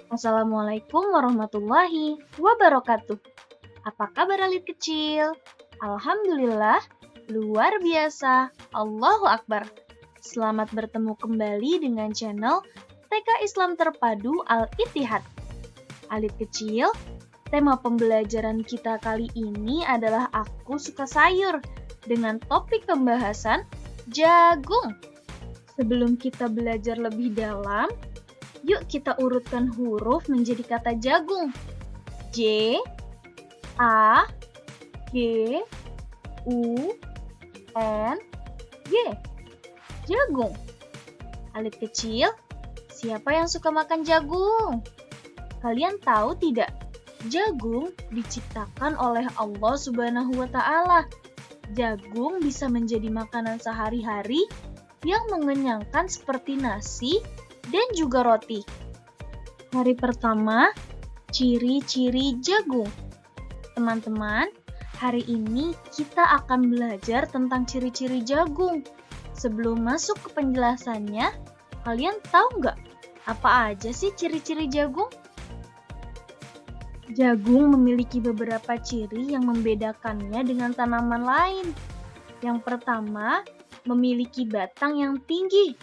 Assalamualaikum warahmatullahi wabarakatuh. Apa kabar alit kecil? Alhamdulillah, luar biasa. Allahu Akbar. Selamat bertemu kembali dengan channel TK Islam Terpadu Al-Ittihad. Alit kecil, tema pembelajaran kita kali ini adalah Aku Suka Sayur dengan topik pembahasan jagung. Sebelum kita belajar lebih dalam, yuk kita urutkan huruf menjadi kata jagung. J, A, G, U, N, G. Jagung. Alit kecil, siapa yang suka makan jagung? Kalian tahu tidak? Jagung diciptakan oleh Allah Subhanahu wa Ta'ala. Jagung bisa menjadi makanan sehari-hari yang mengenyangkan seperti nasi dan juga roti. Hari pertama, ciri-ciri jagung. Teman-teman, hari ini kita akan belajar tentang ciri-ciri jagung. Sebelum masuk ke penjelasannya, kalian tahu nggak apa aja sih ciri-ciri jagung? Jagung memiliki beberapa ciri yang membedakannya dengan tanaman lain. Yang pertama, memiliki batang yang tinggi.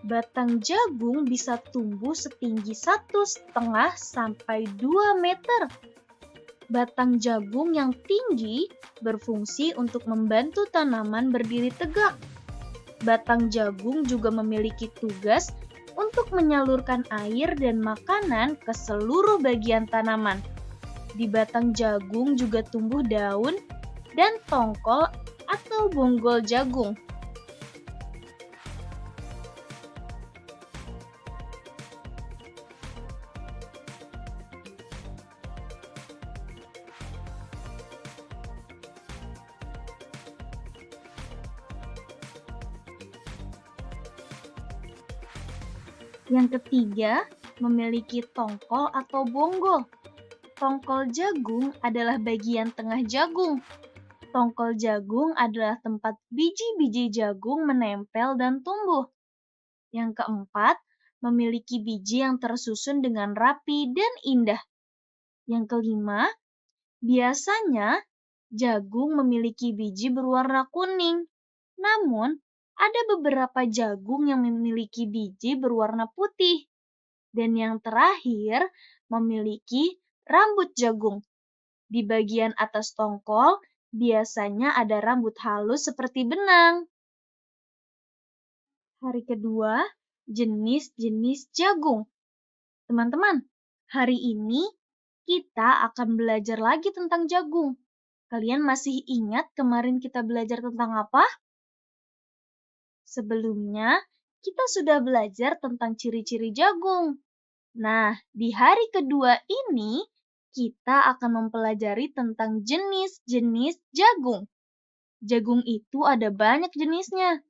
Batang jagung bisa tumbuh setinggi 1,5 sampai 2 meter. Batang jagung yang tinggi berfungsi untuk membantu tanaman berdiri tegak. Batang jagung juga memiliki tugas untuk menyalurkan air dan makanan ke seluruh bagian tanaman. Di batang jagung juga tumbuh daun dan tongkol atau bonggol jagung. Yang ketiga, memiliki tongkol atau bonggol. Tongkol jagung adalah bagian tengah jagung. Tongkol jagung adalah tempat biji-biji jagung menempel dan tumbuh. Yang keempat, memiliki biji yang tersusun dengan rapi dan indah. Yang kelima, biasanya jagung memiliki biji berwarna kuning. Namun, ada beberapa jagung yang memiliki biji berwarna putih. Dan yang terakhir, memiliki rambut jagung. Di bagian atas tongkol, biasanya ada rambut halus seperti benang. Hari kedua, jenis-jenis jagung. Teman-teman, hari ini kita akan belajar lagi tentang jagung. Kalian masih ingat kemarin kita belajar tentang apa? Sebelumnya, kita sudah belajar tentang ciri-ciri jagung. Nah, di hari kedua ini, kita akan mempelajari tentang jenis-jenis jagung. Jagung itu ada banyak jenisnya,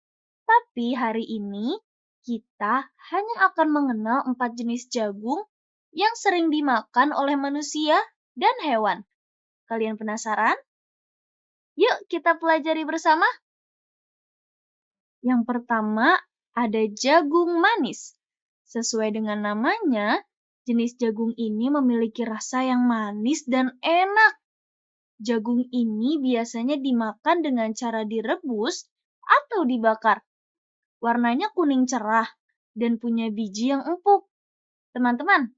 tapi hari ini kita hanya akan mengenal 4 jenis jagung yang sering dimakan oleh manusia dan hewan. Kalian penasaran? Yuk kita pelajari bersama. Yang pertama, ada jagung manis. Sesuai dengan namanya, jenis jagung ini memiliki rasa yang manis dan enak. Jagung ini biasanya dimakan dengan cara direbus atau dibakar. Warnanya kuning cerah dan punya biji yang empuk. Teman-teman,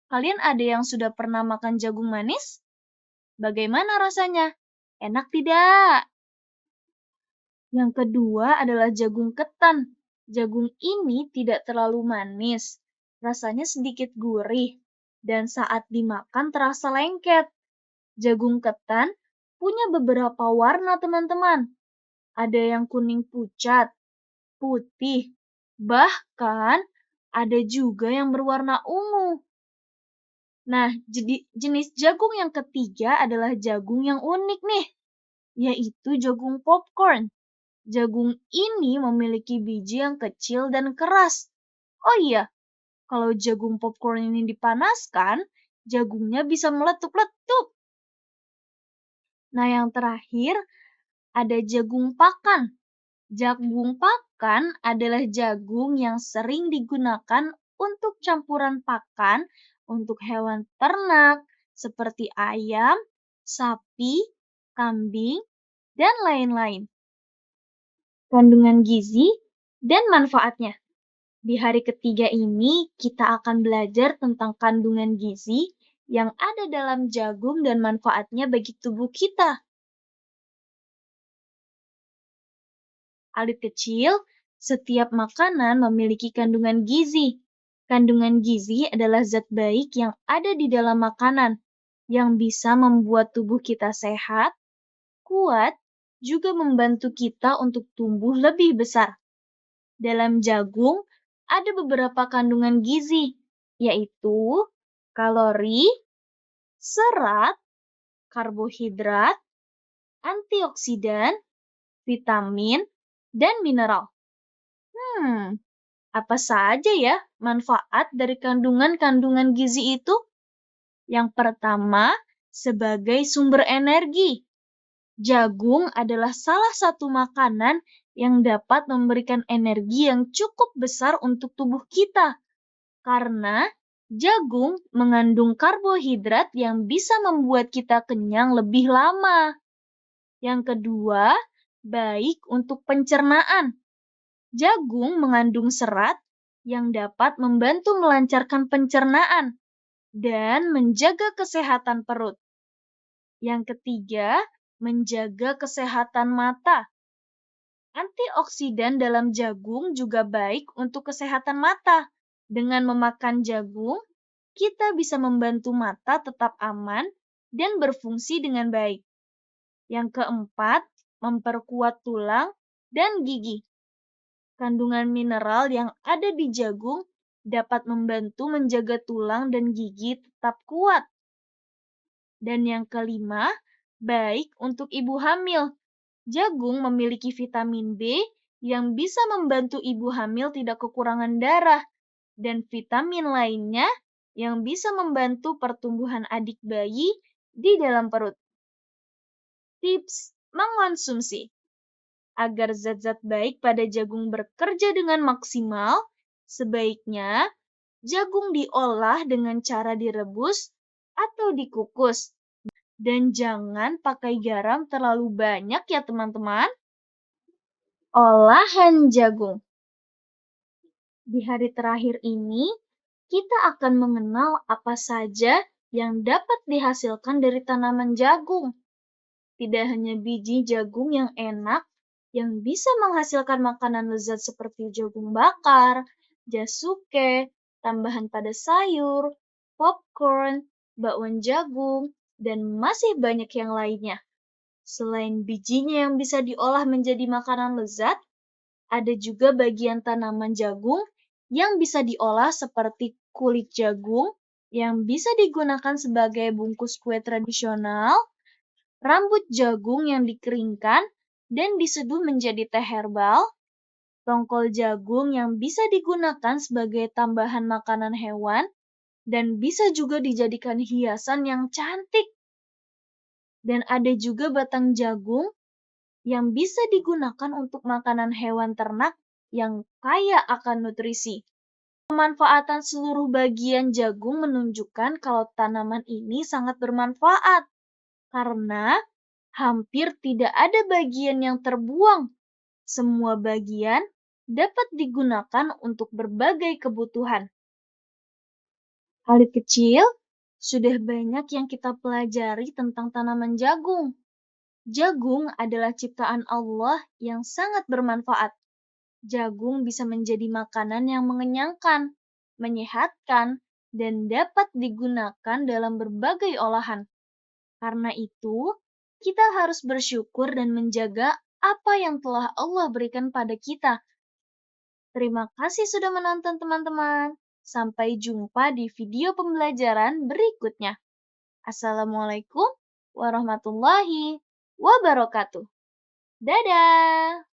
kalian ada yang sudah pernah makan jagung manis? Bagaimana rasanya? Enak tidak? Yang kedua adalah jagung ketan. Jagung ini tidak terlalu manis. Rasanya sedikit gurih dan saat dimakan terasa lengket. Jagung ketan punya beberapa warna, teman-teman. Ada yang kuning pucat, putih, bahkan ada juga yang berwarna ungu. Nah, jenis jagung yang ketiga adalah jagung yang unik nih, yaitu jagung popcorn. Jagung ini memiliki biji yang kecil dan keras. Oh iya, kalau jagung popcorn ini dipanaskan, jagungnya bisa meletup-letup. Nah, yang terakhir ada jagung pakan. Jagung pakan adalah jagung yang sering digunakan untuk campuran pakan untuk hewan ternak seperti ayam, sapi, kambing, dan lain-lain. Kandungan gizi dan manfaatnya. Di hari ketiga ini, kita akan belajar tentang kandungan gizi yang ada dalam jagung dan manfaatnya bagi tubuh kita. Alit kecil, setiap makanan memiliki kandungan gizi. Kandungan gizi adalah zat baik yang ada di dalam makanan, yang bisa membuat tubuh kita sehat, kuat, juga membantu kita untuk tumbuh lebih besar. Dalam jagung, ada beberapa kandungan gizi, yaitu kalori, serat, karbohidrat, antioksidan, vitamin, dan mineral. Apa saja ya manfaat dari kandungan-kandungan gizi itu? Yang pertama, sebagai sumber energi. Jagung adalah salah satu makanan yang dapat memberikan energi yang cukup besar untuk tubuh kita. Karena jagung mengandung karbohidrat yang bisa membuat kita kenyang lebih lama. Yang kedua, baik untuk pencernaan. Jagung mengandung serat yang dapat membantu melancarkan pencernaan dan menjaga kesehatan perut. Yang ketiga, menjaga kesehatan mata. Antioksidan dalam jagung juga baik untuk kesehatan mata. Dengan memakan jagung, kita bisa membantu mata tetap aman dan berfungsi dengan baik. Yang keempat, memperkuat tulang dan gigi. Kandungan mineral yang ada di jagung dapat membantu menjaga tulang dan gigi tetap kuat. Dan yang kelima, baik untuk ibu hamil. Jagung memiliki vitamin B yang bisa membantu ibu hamil tidak kekurangan darah, dan vitamin lainnya yang bisa membantu pertumbuhan adik bayi di dalam perut. Tips mengonsumsi. Agar zat-zat baik pada jagung bekerja dengan maksimal, sebaiknya jagung diolah dengan cara direbus atau dikukus. Dan jangan pakai garam terlalu banyak ya teman-teman. Olahan jagung. Di hari terakhir ini, kita akan mengenal apa saja yang dapat dihasilkan dari tanaman jagung. Tidak hanya biji jagung yang enak, yang bisa menghasilkan makanan lezat seperti jagung bakar, jasuke, tambahan pada sayur, popcorn, bakwan jagung, dan masih banyak yang lainnya. Selain bijinya yang bisa diolah menjadi makanan lezat, ada juga bagian tanaman jagung yang bisa diolah seperti kulit jagung yang bisa digunakan sebagai bungkus kue tradisional, rambut jagung yang dikeringkan dan diseduh menjadi teh herbal, tongkol jagung yang bisa digunakan sebagai tambahan makanan hewan, dan bisa juga dijadikan hiasan yang cantik. Dan ada juga batang jagung yang bisa digunakan untuk makanan hewan ternak yang kaya akan nutrisi. Pemanfaatan seluruh bagian jagung menunjukkan kalau tanaman ini sangat bermanfaat, karena hampir tidak ada bagian yang terbuang. Semua bagian dapat digunakan untuk berbagai kebutuhan. Alit kecil, sudah banyak yang kita pelajari tentang tanaman jagung. Jagung adalah ciptaan Allah yang sangat bermanfaat. Jagung bisa menjadi makanan yang mengenyangkan, menyehatkan, dan dapat digunakan dalam berbagai olahan. Karena itu, kita harus bersyukur dan menjaga apa yang telah Allah berikan pada kita. Terima kasih sudah menonton teman-teman. Sampai jumpa di video pembelajaran berikutnya. Assalamualaikum warahmatullahi wabarakatuh. Dadah!